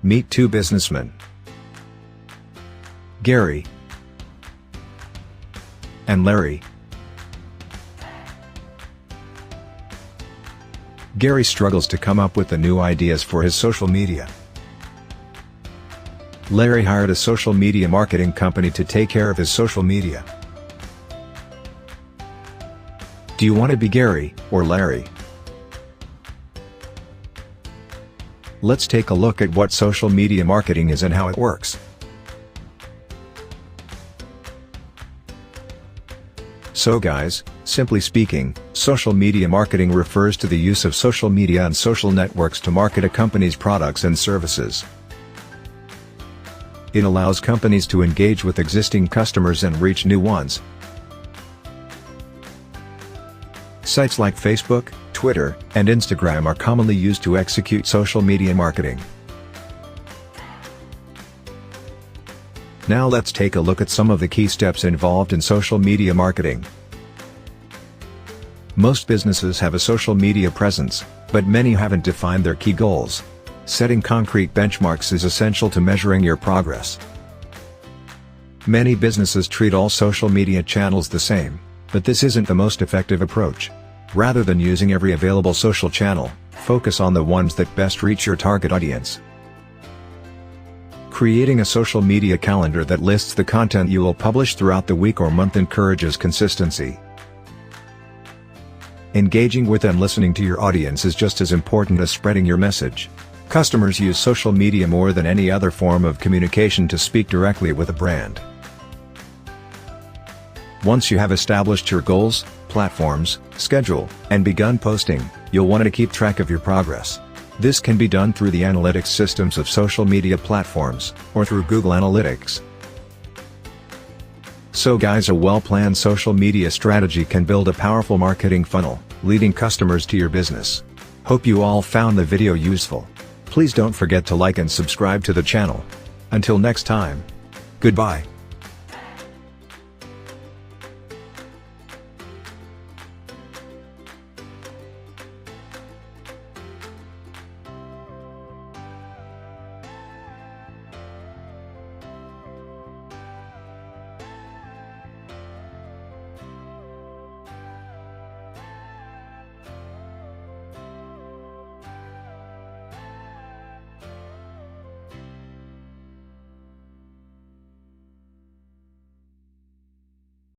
Meet two businessmen, Gary and Larry. Gary struggles to come up with the new ideas for his social media. Larry hired a social media marketing company to take care of his social media. Do you want to be Gary or Larry? Let's take a look at what social media marketing is and how it works. So guys, simply speaking, social media marketing refers to the use of social media and social networks to market a company's products and services. It allows companies to engage with existing customers and reach new ones. Sites like Facebook, Twitter, and Instagram are commonly used to execute social media marketing. Now let's take a look at some of the key steps involved in social media marketing. Most businesses have a social media presence, but many haven't defined their key goals. Setting concrete benchmarks is essential to measuring your progress. Many businesses treat all social media channels the same, but this isn't the most effective approach. Rather than using every available social channel, focus on the ones that best reach your target audience. Creating a social media calendar that lists the content you will publish throughout the week or month encourages consistency. Engaging with and listening to your audience is just as important as spreading your message. Customers use social media more than any other form of communication to speak directly with a brand. Once you have established your goals, platforms, schedule, and begun posting, you'll want to keep track of your progress. This can be done through the analytics systems of social media platforms, or through Google Analytics. So guys, a well-planned social media strategy can build a powerful marketing funnel, leading customers to your business. Hope you all found the video useful. Please don't forget to like and subscribe to the channel. Until next time. Goodbye.